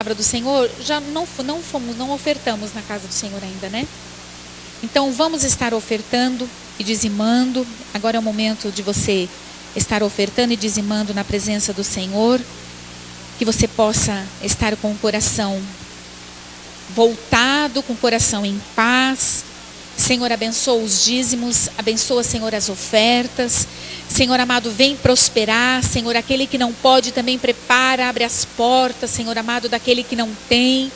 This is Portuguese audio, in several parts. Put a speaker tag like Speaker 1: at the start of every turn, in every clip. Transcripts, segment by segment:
Speaker 1: palavra do Senhor, já não ofertamos na casa do Senhor ainda, né? Então vamos estar ofertando e dizimando. Agora é o momento de você estar ofertando e dizimando na presença do Senhor. Que você possa estar com o coração voltado, com o coração em paz. Senhor, abençoa os dízimos, abençoa, Senhor, as ofertas. Senhor amado, vem prosperar. Senhor, aquele que não pode também prepara, abre as portas, Senhor amado, daquele que não tem,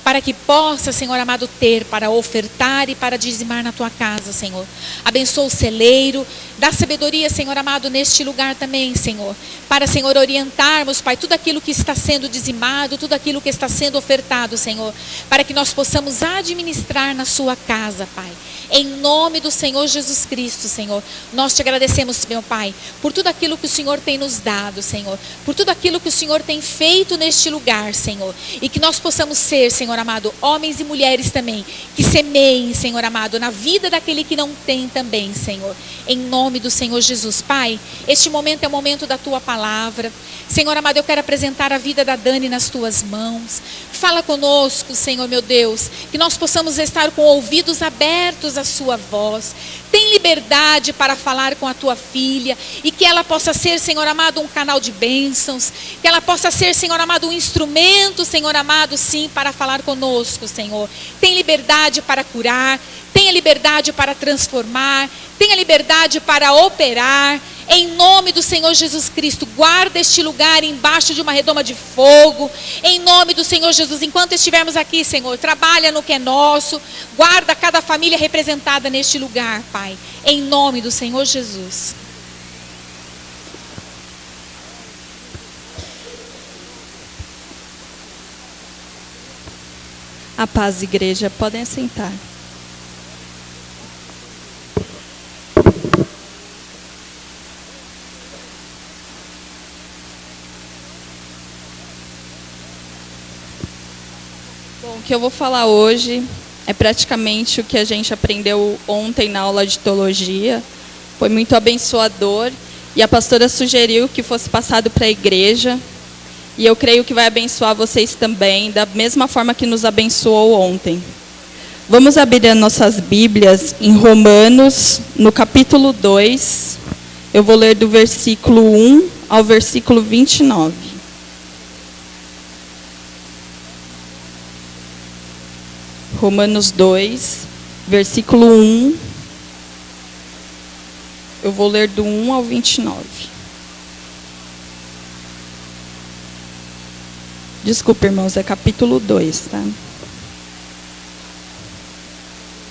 Speaker 1: para que possa, Senhor amado, ter para ofertar e para dizimar na tua casa, Senhor. Abençoa o celeiro, dá sabedoria, Senhor amado, neste lugar também, Senhor, para, Senhor, orientarmos, Pai, tudo aquilo que está sendo dizimado, tudo aquilo que está sendo ofertado, Senhor, para que nós possamos administrar na sua casa, Pai. Em nome do Senhor Jesus Cristo, Senhor, nós te agradecemos, meu Pai, por tudo aquilo que o Senhor tem nos dado, Senhor, por tudo aquilo que o Senhor tem feito neste lugar, Senhor, e que nós possamos ser, Senhor amado, homens e mulheres também, que semeiem, Senhor amado, na vida daquele que não tem também, Senhor, em nome do Senhor Jesus. Pai, este momento é o momento da tua palavra. Senhor amado, eu quero apresentar a vida da Dani nas tuas mãos. Fala conosco, Senhor meu Deus, que nós possamos estar com ouvidos abertos à sua voz. Tem liberdade para falar com a tua filha e que ela possa ser, Senhor amado, um canal de bênçãos, que ela possa ser, Senhor amado, um instrumento, Senhor amado, sim, para falar conosco, Senhor. Tem liberdade para curar, tenha liberdade para transformar, tenha liberdade para operar. Em nome do Senhor Jesus Cristo, guarda este lugar embaixo de uma redoma de fogo. Em nome do Senhor Jesus, enquanto estivermos aqui, Senhor, trabalha no que é nosso. Guarda cada família representada neste lugar, Pai. Em nome do Senhor Jesus.
Speaker 2: A paz, igreja, podem sentar. Bom, o que eu vou falar hoje é praticamente o que a gente aprendeu ontem na aula de teologia. Foi muito abençoador e a pastora sugeriu que fosse passado para a igreja. E eu creio que vai abençoar vocês também, da mesma forma que nos abençoou ontem. Vamos abrir as nossas Bíblias em Romanos, no capítulo 2. Eu vou ler do versículo 1 ao versículo 29. Romanos 2, versículo 1. Eu vou ler do 1 ao 29. Desculpa, irmãos, é capítulo 2, tá?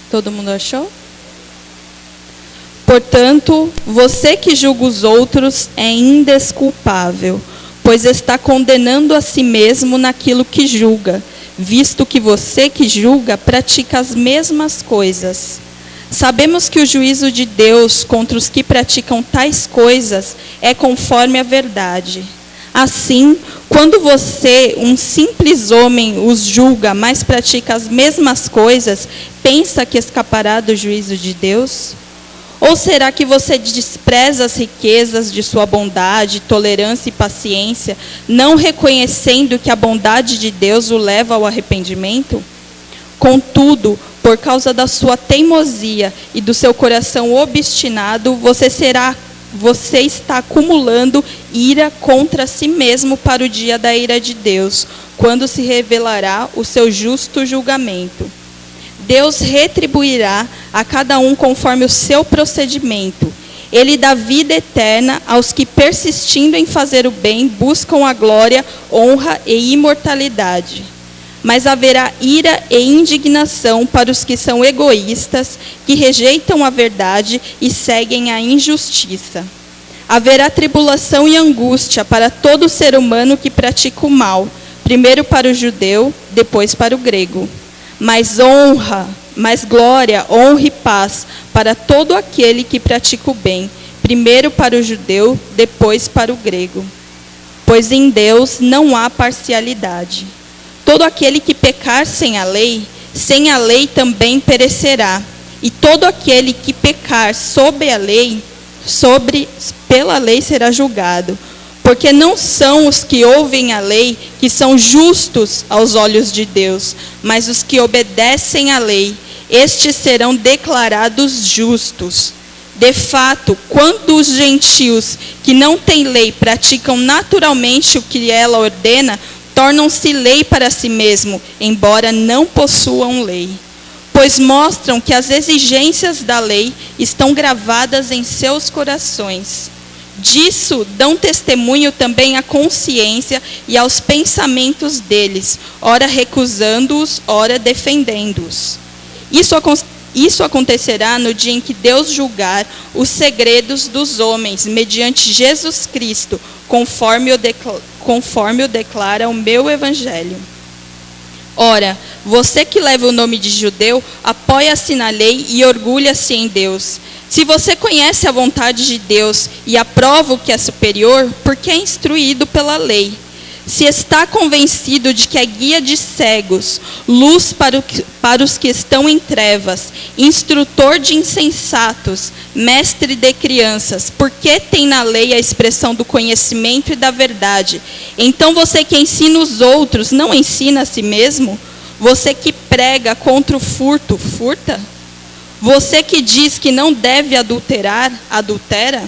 Speaker 2: Todo mundo achou? Portanto, você que julga os outros é indesculpável, pois está condenando a si mesmo naquilo que julga, visto que você que julga pratica as mesmas coisas. Sabemos que o juízo de Deus contra os que praticam tais coisas é conforme a verdade. Assim, quando você, um simples homem, os julga, mas pratica as mesmas coisas, pensa que escapará do juízo de Deus? Ou será que você despreza as riquezas de sua bondade, tolerância e paciência, não reconhecendo que a bondade de Deus o leva ao arrependimento? Contudo, por causa da sua teimosia e do seu coração obstinado, você está acumulando ira contra si mesmo para o dia da ira de Deus, quando se revelará o seu justo julgamento. Deus retribuirá a cada um conforme o seu procedimento. Ele dá vida eterna aos que, persistindo em fazer o bem, buscam a glória, honra e imortalidade. Mas haverá ira e indignação para os que são egoístas, que rejeitam a verdade e seguem a injustiça. Haverá tribulação e angústia para todo ser humano que pratica o mal, primeiro para o judeu, depois para o grego. Mas glória, honra e paz para todo aquele que pratica o bem, primeiro para o judeu, depois para o grego. Pois em Deus não há parcialidade. Todo aquele que pecar sem a lei também perecerá. E todo aquele que pecar pela lei será julgado. Porque não são os que ouvem a lei que são justos aos olhos de Deus, mas os que obedecem à lei, estes serão declarados justos. De fato, quando os gentios que não têm lei praticam naturalmente o que ela ordena, tornam-se lei para si mesmo, embora não possuam lei. Pois mostram que as exigências da lei estão gravadas em seus corações. Disso dão testemunho também à consciência e aos pensamentos deles, ora recusando-os, ora defendendo-os. Isso acontecerá no dia em que Deus julgar os segredos dos homens, mediante Jesus Cristo, conforme o declara o meu evangelho. Ora, você que leva o nome de judeu, apoia-se na lei e orgulha-se em Deus. Se você conhece a vontade de Deus e aprova o que é superior, por que é instruído pela lei? Se está convencido de que é guia de cegos, luz para os que estão em trevas, instrutor de insensatos, mestre de crianças, por que tem na lei a expressão do conhecimento e da verdade? Então você que ensina os outros, não ensina a si mesmo? Você que prega contra o furto, furta? Você que diz que não deve adulterar, adultera?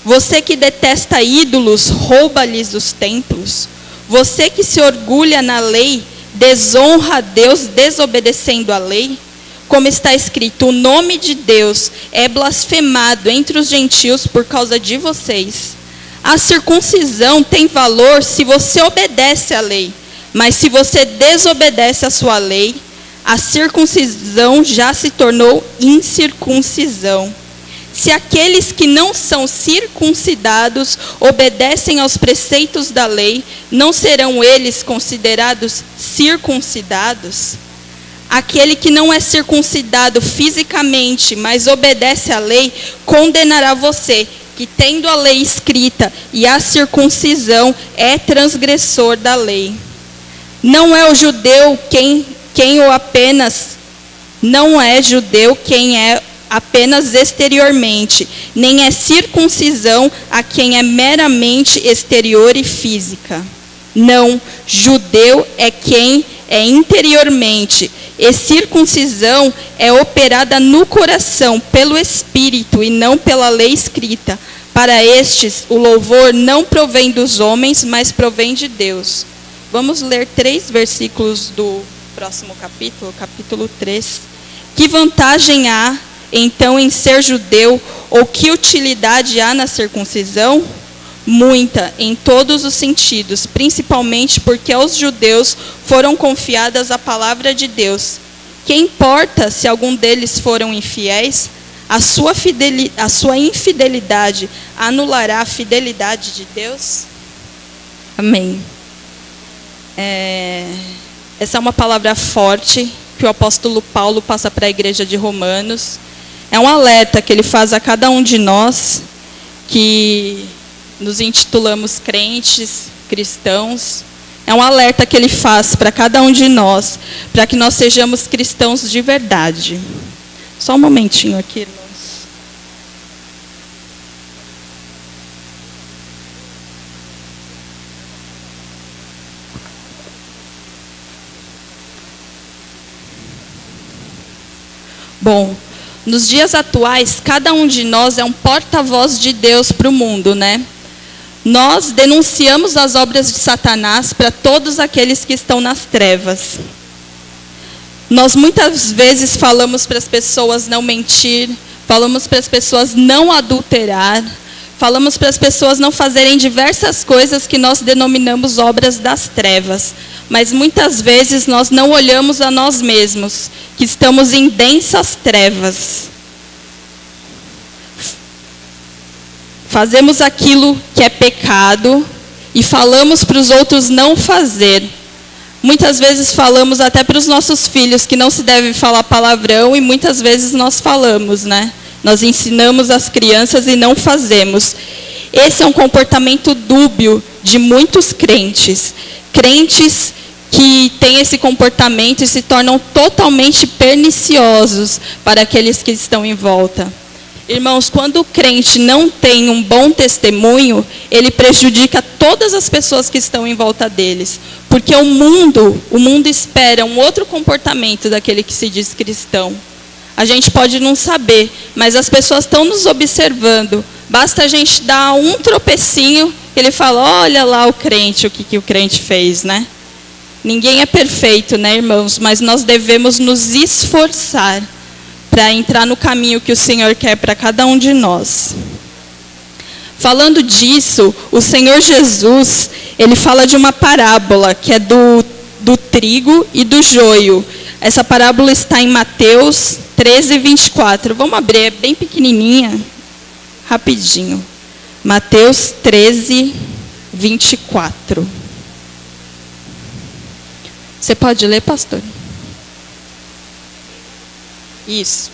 Speaker 2: Você que detesta ídolos, rouba-lhes os templos? Você que se orgulha na lei, desonra a Deus desobedecendo a lei? Como está escrito, o nome de Deus é blasfemado entre os gentios por causa de vocês. A circuncisão tem valor se você obedece à lei, mas se você desobedece à sua lei, a circuncisão já se tornou incircuncisão. Se aqueles que não são circuncidados obedecem aos preceitos da lei, não serão eles considerados circuncidados? Aquele que não é circuncidado fisicamente, mas obedece à lei, condenará você, que tendo a lei escrita e a circuncisão é transgressor da lei. Não é o judeu não é judeu quem é apenas exteriormente, nem é circuncisão a quem é meramente exterior e física. Não, judeu é quem é interiormente, e circuncisão é operada no coração, pelo Espírito e não pela lei escrita. Para estes, o louvor não provém dos homens, mas provém de Deus. Vamos ler 3 versículos do próximo capítulo, capítulo 3. Que vantagem há então em ser judeu, ou que utilidade há na circuncisão? Muita, em todos os sentidos, principalmente porque aos judeus foram confiadas a palavra de Deus. Que importa se algum deles foram infiéis? A sua infidelidade anulará a fidelidade de Deus? Amém. Essa é uma palavra forte que o apóstolo Paulo passa para a igreja de Romanos. É um alerta que ele faz a cada um de nós que nos intitulamos crentes, cristãos. É um alerta que ele faz para cada um de nós, para que nós sejamos cristãos de verdade. Só um momentinho aqui, irmãos. Bom, nos dias atuais, cada um de nós é um porta-voz de Deus para o mundo, né? Nós denunciamos as obras de Satanás para todos aqueles que estão nas trevas. Nós muitas vezes falamos para as pessoas não mentir, falamos para as pessoas não adulterar, falamos para as pessoas não fazerem diversas coisas que nós denominamos obras das trevas. Mas muitas vezes nós não olhamos a nós mesmos, que estamos em densas trevas. Fazemos aquilo que é pecado e falamos para os outros não fazer. Muitas vezes falamos até para os nossos filhos que não se deve falar palavrão e muitas vezes nós falamos, né? Nós ensinamos as crianças e não fazemos. Esse é um comportamento dúbio de muitos crentes. Crentes que têm esse comportamento e se tornam totalmente perniciosos para aqueles que estão em volta. Irmãos, quando o crente não tem um bom testemunho, ele prejudica todas as pessoas que estão em volta deles. Porque o mundo espera um outro comportamento daquele que se diz cristão. A gente pode não saber, mas as pessoas estão nos observando. Basta a gente dar um tropecinho, ele fala, olha lá o crente, o que o crente fez, né? Ninguém é perfeito, né, irmãos? Mas nós devemos nos esforçar para entrar no caminho que o Senhor quer para cada um de nós. Falando disso, o Senhor Jesus, ele fala de uma parábola, que é do trigo e do joio. Essa parábola está em Mateus 13, 24. Vamos abrir, é bem pequenininha, rapidinho. Mateus 13, 24. Você pode ler, pastor? Isso.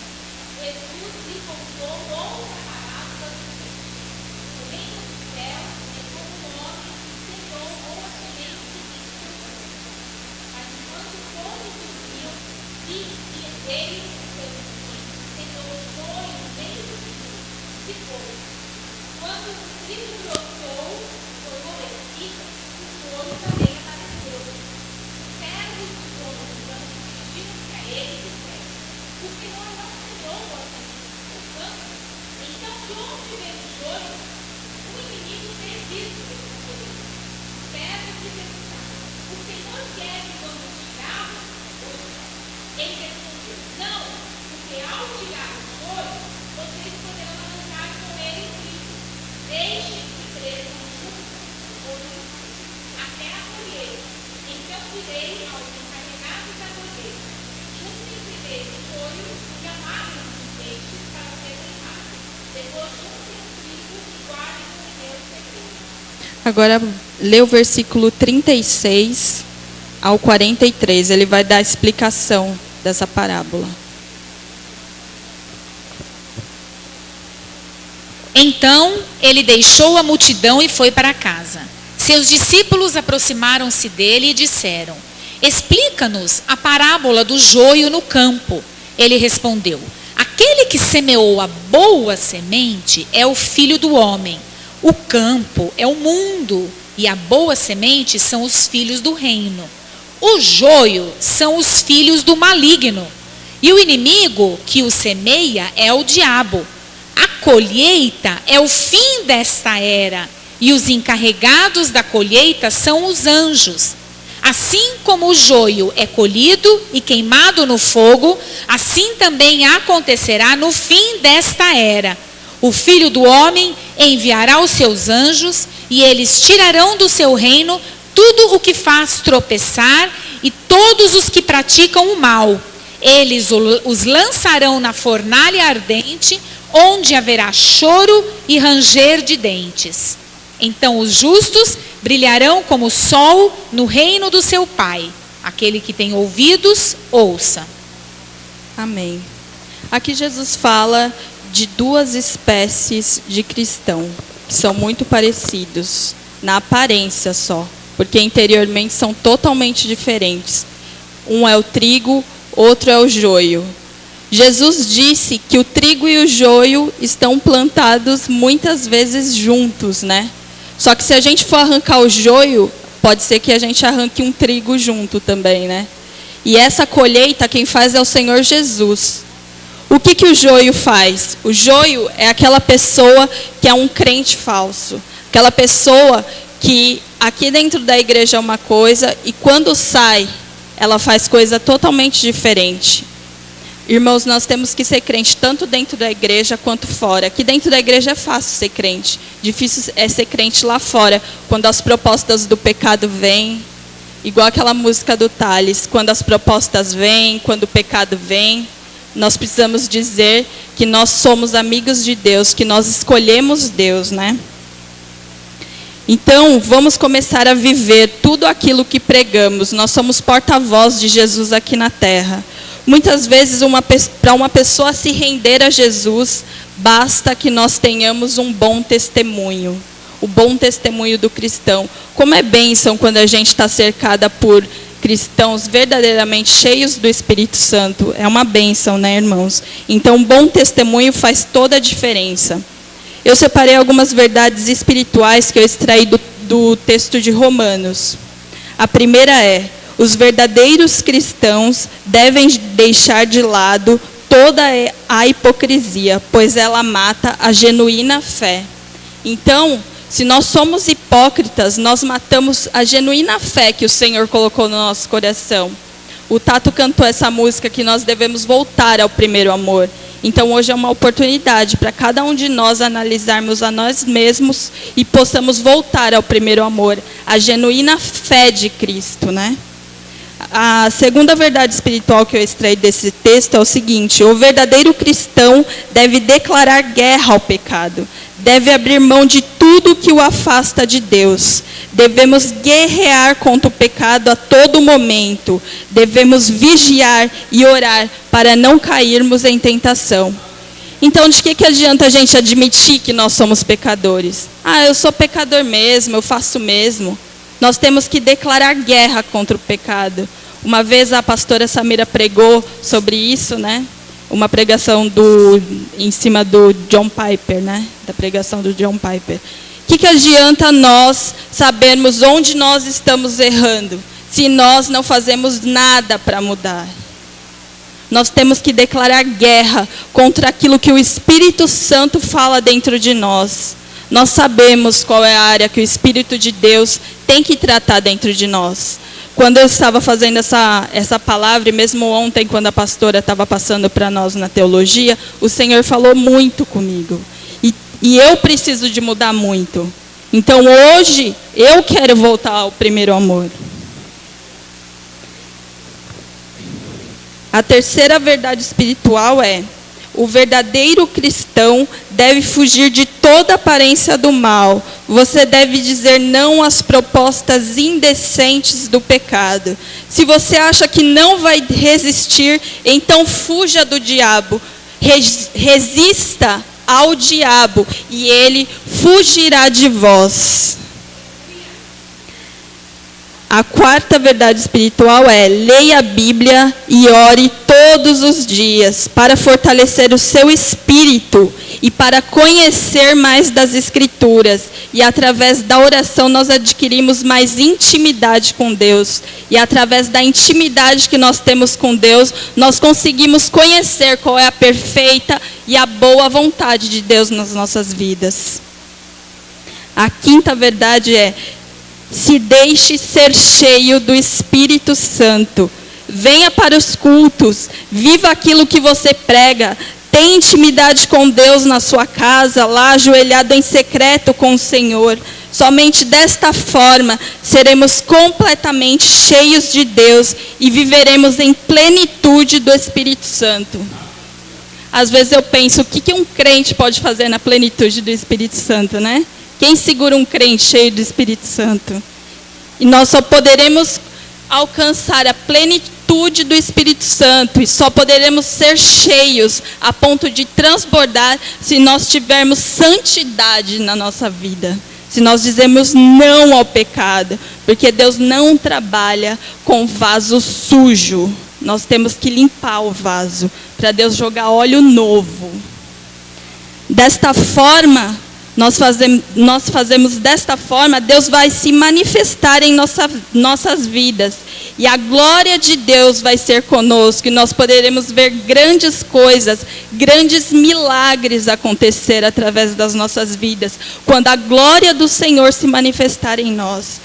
Speaker 2: Agora, lê o versículo 36 ao 43. Ele vai dar a explicação dessa parábola.
Speaker 1: Então, ele deixou a multidão e foi para casa. Seus discípulos aproximaram-se dele e disseram, explica-nos a parábola do joio no campo. Ele respondeu, aquele que semeou a boa semente é o Filho do Homem. O campo é o mundo e a boa semente são os filhos do reino. O joio são os filhos do maligno. E o inimigo que o semeia é o diabo. A colheita é o fim desta era e os encarregados da colheita são os anjos. Assim como o joio é colhido e queimado no fogo, assim também acontecerá no fim desta era. O Filho do Homem enviará os seus anjos e eles tirarão do seu reino tudo o que faz tropeçar e todos os que praticam o mal. Eles os lançarão na fornalha ardente, onde haverá choro e ranger de dentes. Então os justos brilharão como o sol no reino do seu Pai. Aquele que tem ouvidos, ouça.
Speaker 2: Amém. Aqui Jesus fala de duas espécies de cristão, que são muito parecidos, na aparência só, porque interiormente são totalmente diferentes. Um é o trigo, outro é o joio. Jesus disse que o trigo e o joio estão plantados muitas vezes juntos, né? Só que se a gente for arrancar o joio, pode ser que a gente arranque um trigo junto também, né? E essa colheita quem faz é o Senhor Jesus. O que o joio faz? O joio é aquela pessoa que é um crente falso. Aquela pessoa que aqui dentro da igreja é uma coisa e quando sai, ela faz coisa totalmente diferente. Irmãos, nós temos que ser crente tanto dentro da igreja quanto fora. Aqui dentro da igreja é fácil ser crente. Difícil é ser crente lá fora, quando as propostas do pecado vêm. Igual aquela música do Thales, quando as propostas vêm, quando o pecado vem. Nós precisamos dizer que nós somos amigos de Deus, que nós escolhemos Deus, né? Então, vamos começar a viver tudo aquilo que pregamos. Nós somos porta-voz de Jesus aqui na terra. Muitas vezes, para uma pessoa se render a Jesus, basta que nós tenhamos um bom testemunho. O bom testemunho do cristão. Como é bênção quando a gente está cercada por cristãos verdadeiramente cheios do Espírito Santo é uma bênção, né, irmãos? Então, um bom testemunho faz toda a diferença. Eu separei algumas verdades espirituais que eu extraí do texto de Romanos. A primeira é: os verdadeiros cristãos devem deixar de lado toda a hipocrisia, pois ela mata a genuína fé. Então, se nós somos hipócritas, nós matamos a genuína fé que o Senhor colocou no nosso coração. O Tato cantou essa música que nós devemos voltar ao primeiro amor. Então hoje é uma oportunidade para cada um de nós analisarmos a nós mesmos e possamos voltar ao primeiro amor, a genuína fé de Cristo, né? A segunda verdade espiritual que eu extraí desse texto é o seguinte: o verdadeiro cristão deve declarar guerra ao pecado, deve abrir mão de tudo que o afasta de Deus. Devemos guerrear contra o pecado a todo momento, devemos vigiar e orar para não cairmos em tentação. Então, de que adianta a gente admitir que nós somos pecadores? Eu sou pecador mesmo, eu faço mesmo. Nós temos que declarar guerra contra o pecado. Uma vez a pastora Samira pregou sobre isso, né? Uma pregação em cima do John Piper, né? Da pregação do John Piper. O que adianta nós sabermos onde nós estamos errando, se nós não fazemos nada para mudar? Nós temos que declarar guerra contra aquilo que o Espírito Santo fala dentro de nós. Nós sabemos qual é a área que o Espírito de Deus tem que tratar dentro de nós. Quando eu estava fazendo essa palavra, e mesmo ontem, quando a pastora estava passando para nós na teologia, o Senhor falou muito comigo. E eu preciso de mudar muito. Então hoje, eu quero voltar ao primeiro amor. A terceira verdade espiritual é: o verdadeiro cristão deve fugir de toda aparência do mal. Você deve dizer não às propostas indecentes do pecado. Se você acha que não vai resistir, então fuja do diabo. Resista ao diabo e ele fugirá de vós. A quarta verdade espiritual é: leia a Bíblia e ore todos os dias para fortalecer o seu espírito e para conhecer mais das Escrituras. E através da oração nós adquirimos mais intimidade com Deus. E através da intimidade que nós temos com Deus, nós conseguimos conhecer qual é a perfeita e a boa vontade de Deus nas nossas vidas. A quinta verdade é: se deixe ser cheio do Espírito Santo. Venha para os cultos, viva aquilo que você prega, tenha intimidade com Deus na sua casa, lá ajoelhado em secreto com o Senhor. Somente desta forma seremos completamente cheios de Deus e viveremos em plenitude do Espírito Santo. Às vezes eu penso, o que um crente pode fazer na plenitude do Espírito Santo, né? Quem segura um crente cheio do Espírito Santo? E nós só poderemos alcançar a plenitude do Espírito Santo e só poderemos ser cheios a ponto de transbordar se nós tivermos santidade na nossa vida. Se nós dizemos não ao pecado, porque Deus não trabalha com vaso sujo. Nós temos que limpar o vaso para Deus jogar óleo novo. Desta forma, nós fazemos desta forma, Deus vai se manifestar em nossas vidas. E a glória de Deus vai ser conosco. E nós poderemos ver grandes coisas, grandes milagres acontecer através das nossas vidas. Quando a glória do Senhor se manifestar em nós.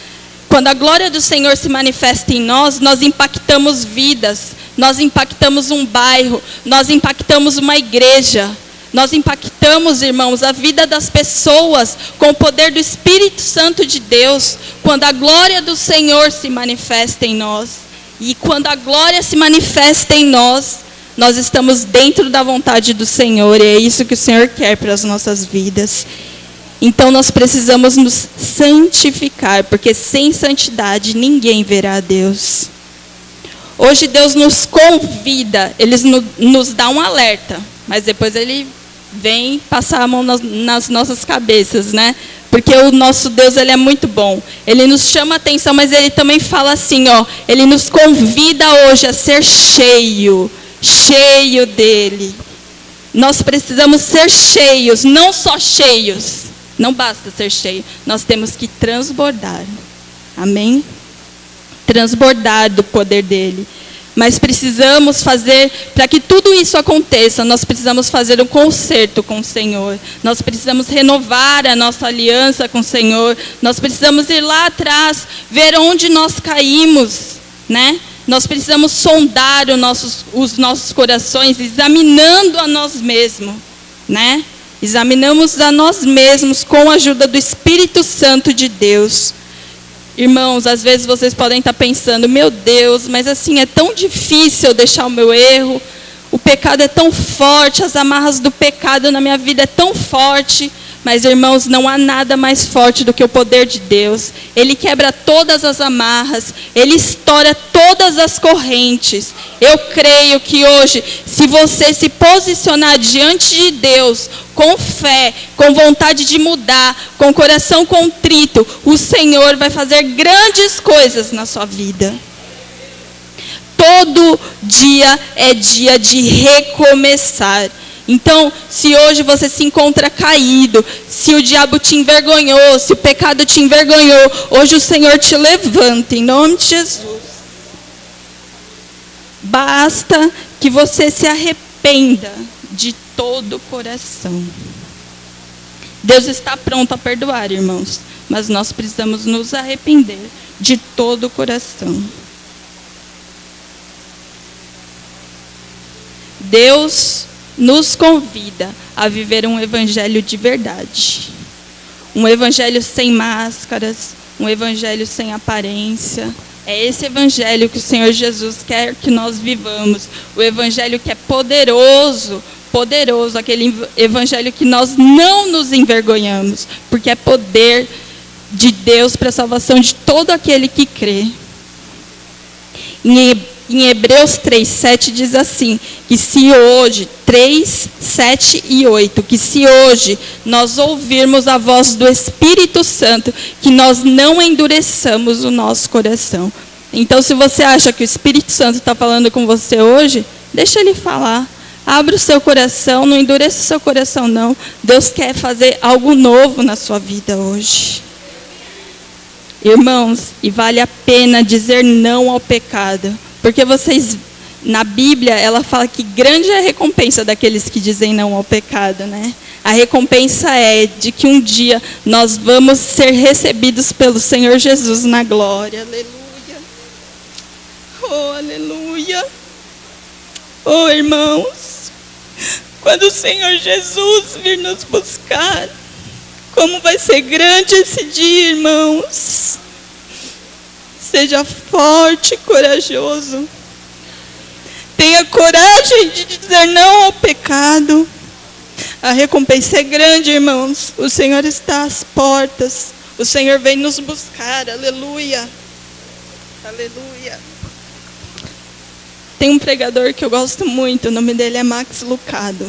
Speaker 2: Quando a glória do Senhor se manifesta em nós, nós impactamos vidas. Nós impactamos um bairro. Nós impactamos uma igreja. Nós impactamos, irmãos, a vida das pessoas com o poder do Espírito Santo de Deus, quando a glória do Senhor se manifesta em nós. E quando a glória se manifesta em nós, nós estamos dentro da vontade do Senhor, e é isso que o Senhor quer para as nossas vidas. Então nós precisamos nos santificar, porque sem santidade ninguém verá a Deus. Hoje Deus nos convida, Ele nos dá um alerta, mas depois Ele vem passar a mão nas nossas cabeças, né? Porque o nosso Deus, ele é muito bom. Ele nos chama a atenção, mas ele também fala assim, ó, ele nos convida hoje a ser cheio dele. Nós precisamos ser cheios, não só cheios. Não basta ser cheio, nós temos que transbordar. Amém? Transbordar do poder dele. Mas precisamos fazer, para que tudo isso aconteça, nós precisamos fazer um concerto com o Senhor. Nós precisamos renovar a nossa aliança com o Senhor. Nós precisamos ir lá atrás, ver onde nós caímos, né? Nós precisamos sondar os nossos corações, examinando a nós mesmos, né? Examinamos a nós mesmos com a ajuda do Espírito Santo de Deus. Irmãos, às vezes vocês podem estar pensando, meu Deus, mas assim é tão difícil eu deixar o meu erro. O pecado é tão forte, as amarras do pecado na minha vida é tão forte. Mas, irmãos, não há nada mais forte do que o poder de Deus. Ele quebra todas as amarras, ele estoura todas as correntes. Eu creio que hoje, se você se posicionar diante de Deus, com fé, com vontade de mudar, com coração contrito, o Senhor vai fazer grandes coisas na sua vida. Todo dia é dia de recomeçar. Então, se hoje você se encontra caído, se o diabo te envergonhou, se o pecado te envergonhou, hoje o Senhor te levanta, em nome de Jesus. Basta que você se arrependa de todo o coração. Deus está pronto a perdoar, irmãos, mas nós precisamos nos arrepender de todo o coração. Deus nos convida a viver um evangelho de verdade. Um evangelho sem máscaras, um evangelho sem aparência. É esse evangelho que o Senhor Jesus quer que nós vivamos. O evangelho que é poderoso, aquele evangelho que nós não nos envergonhamos, porque é poder de Deus para a salvação de todo aquele que crê. Em Hebreus 3:7 diz assim, que se hoje, 3, 7 e 8, que se hoje nós ouvirmos a voz do Espírito Santo, que nós não endureçamos o nosso coração. Então, se você acha que o Espírito Santo está falando com você hoje, deixa ele falar. Abre o seu coração, não endureça o seu coração não. Deus quer fazer algo novo na sua vida hoje. Irmãos, e vale a pena dizer não ao pecado. Porque vocês, na Bíblia, ela fala que grande é a recompensa daqueles que dizem não ao pecado, né? A recompensa é de que um dia nós vamos ser recebidos pelo Senhor Jesus na glória. Aleluia. Oh, aleluia. Oh, irmãos, quando o Senhor Jesus vir nos buscar, como vai ser grande esse dia, irmãos. Seja forte e corajoso. Tenha coragem de dizer não ao pecado. A recompensa é grande, irmãos. O Senhor está às portas. O Senhor vem nos buscar. Aleluia. Aleluia. Tem um pregador que eu gosto muito. O nome dele é Max Lucado.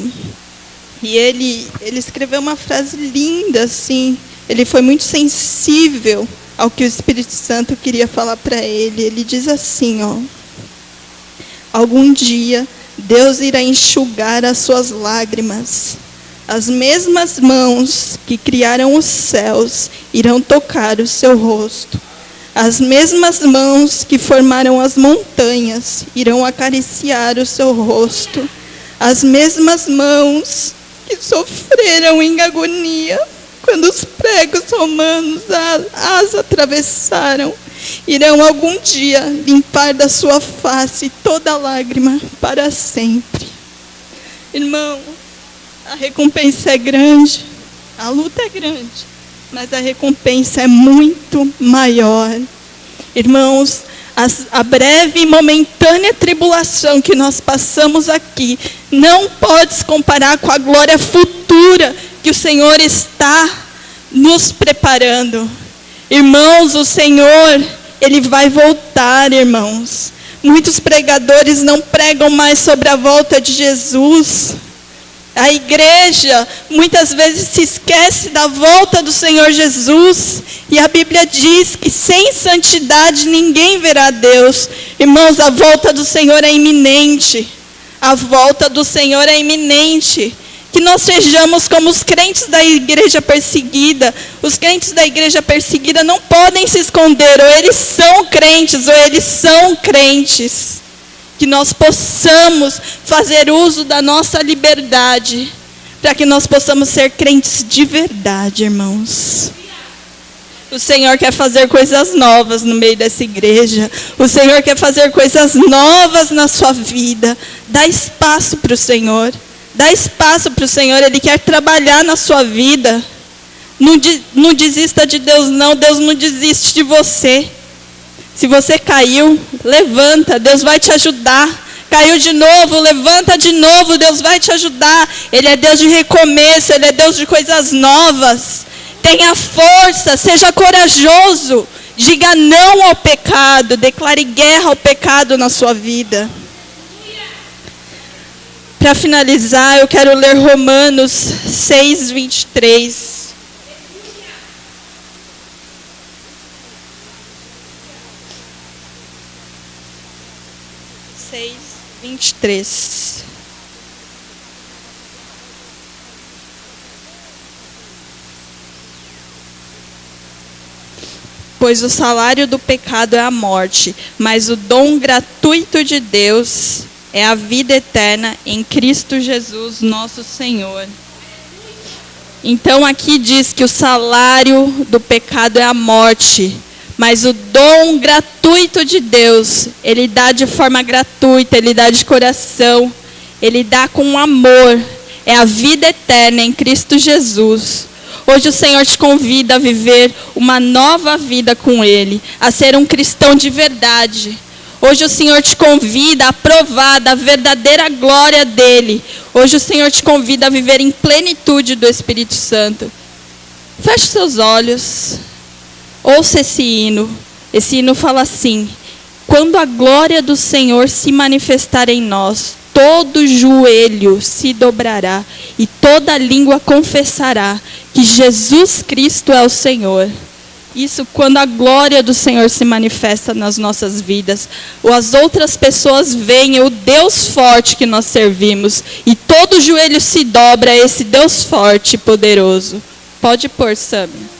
Speaker 2: E ele escreveu uma frase linda, assim. Ele foi muito sensível ao que o Espírito Santo queria falar para ele. Ele diz assim, ó: algum dia Deus irá enxugar as suas lágrimas. As mesmas mãos que criaram os céus irão tocar o seu rosto. As mesmas mãos que formaram as montanhas irão acariciar o seu rosto. As mesmas mãos que sofreram em agonia quando os pregos romanos as atravessaram, irão algum dia limpar da sua face toda lágrima para sempre. Irmão, a recompensa é grande, a luta é grande, mas a recompensa é muito maior. Irmãos, a breve e momentânea tribulação que nós passamos aqui não pode se comparar com a glória futura que o Senhor está nos preparando. Irmãos, o Senhor, Ele vai voltar, irmãos. Muitos pregadores não pregam mais sobre a volta de Jesus. A igreja muitas vezes se esquece da volta do Senhor Jesus. E a Bíblia diz que sem santidade ninguém verá Deus. Irmãos, a volta do Senhor é iminente. A volta do Senhor é iminente. Que nós sejamos como os crentes da igreja perseguida. Os crentes da igreja perseguida não podem se esconder. Ou eles são crentes, ou eles são crentes. Que nós possamos fazer uso da nossa liberdade. Para que nós possamos ser crentes de verdade, irmãos. O Senhor quer fazer coisas novas no meio dessa igreja. O Senhor quer fazer coisas novas na sua vida. Dá espaço para o Senhor. Dá espaço para o Senhor, Ele quer trabalhar na sua vida. Não desista de Deus não, Deus não desiste de você. Se você caiu, levanta, Deus vai te ajudar. Caiu de novo, levanta de novo, Deus vai te ajudar. Ele é Deus de recomeço, Ele é Deus de coisas novas. Tenha força, seja corajoso. Diga não ao pecado, declare guerra ao pecado na sua vida. Para finalizar, eu quero ler Romanos 6, 23. 6, 23. Pois o salário do pecado é a morte, mas o dom gratuito de Deus é a vida eterna em Cristo Jesus, nosso Senhor. Então aqui diz que o salário do pecado é a morte, mas o dom gratuito de Deus, Ele dá de forma gratuita, Ele dá de coração, Ele dá com amor, é a vida eterna em Cristo Jesus. Hoje o Senhor te convida a viver uma nova vida com Ele, a ser um cristão de verdade. Hoje o Senhor te convida a provar da verdadeira glória dEle. Hoje o Senhor te convida a viver em plenitude do Espírito Santo. Feche seus olhos. Ouça esse hino. Esse hino fala assim: quando a glória do Senhor se manifestar em nós, todo joelho se dobrará e toda língua confessará que Jesus Cristo é o Senhor. Isso quando a glória do Senhor se manifesta nas nossas vidas. Ou as outras pessoas veem o Deus forte que nós servimos. E todo joelho se dobra a esse Deus forte e poderoso. Pode pôr, Sami.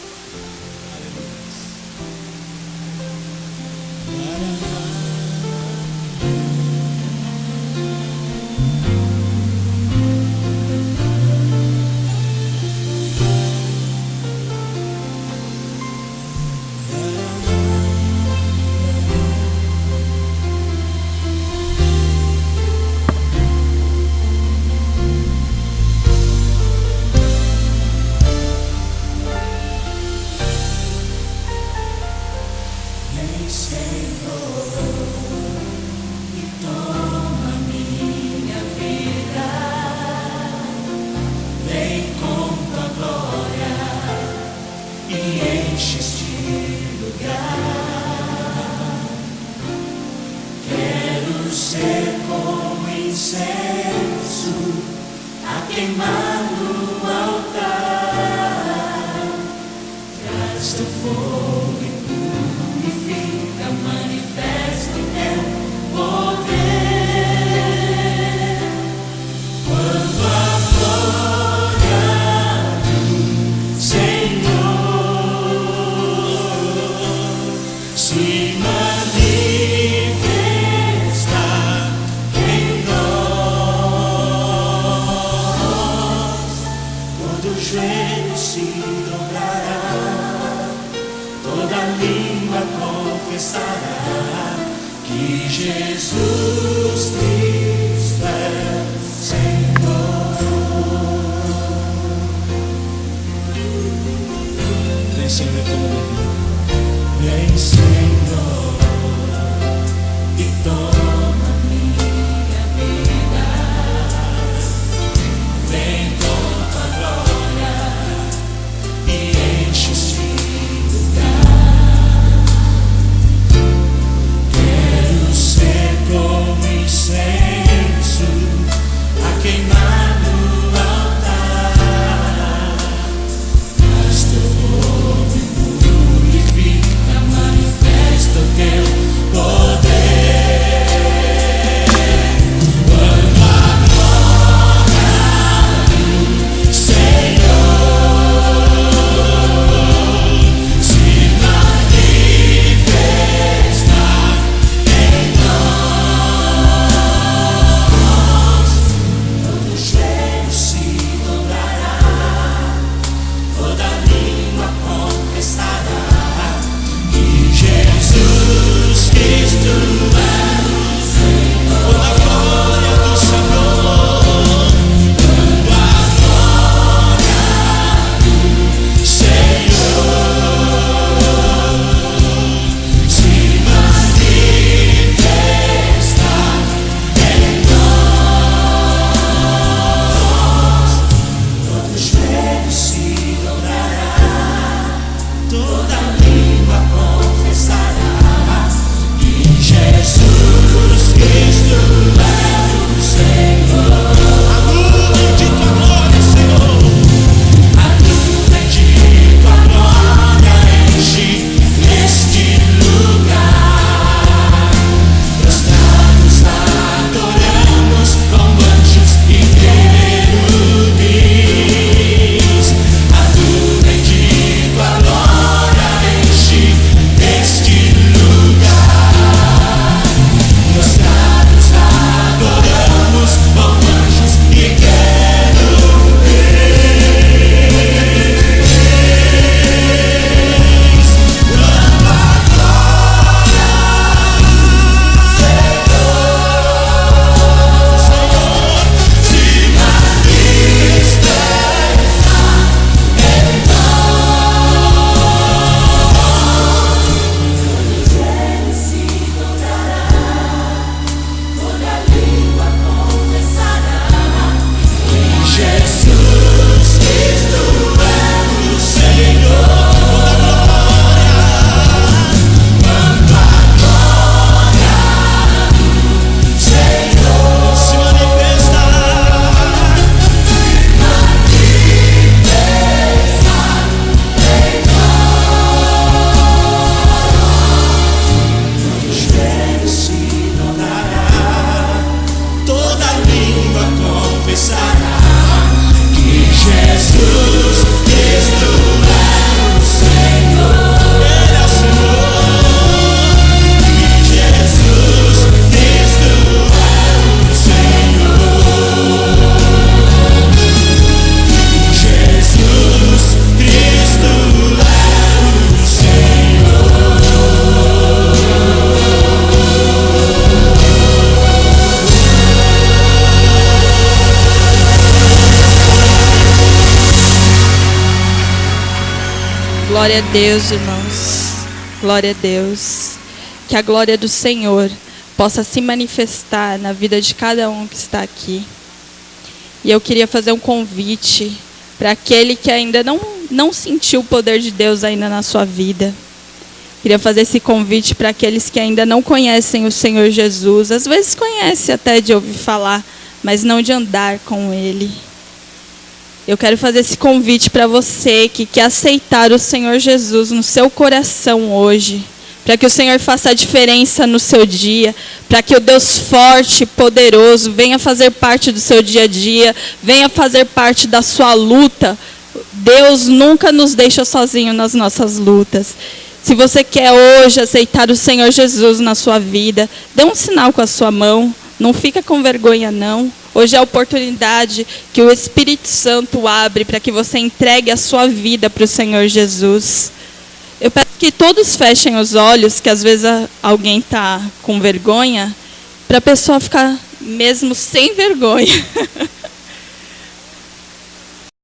Speaker 2: Glória a Deus, irmãos. Glória a Deus. Que a glória do Senhor possa se manifestar na vida de cada um que está aqui. E eu queria fazer um convite para aquele que ainda não sentiu o poder de Deus ainda na sua vida. Queria fazer esse convite para aqueles que ainda não conhecem o Senhor Jesus. Às vezes conhece até de ouvir falar, mas não de andar com Ele. Eu quero fazer esse convite para você que quer aceitar o Senhor Jesus no seu coração hoje. Para que o Senhor faça a diferença no seu dia. Para que o Deus forte e poderoso venha fazer parte do seu dia a dia. Venha fazer parte da sua luta. Deus nunca nos deixa sozinhos nas nossas lutas. Se você quer hoje aceitar o Senhor Jesus na sua vida, dê um sinal com a sua mão. Não fica com vergonha, não. Hoje é a oportunidade que o Espírito Santo abre para que você entregue a sua vida para o Senhor Jesus. Eu peço que todos fechem os olhos, que às vezes alguém está com vergonha, para a pessoa ficar mesmo sem vergonha.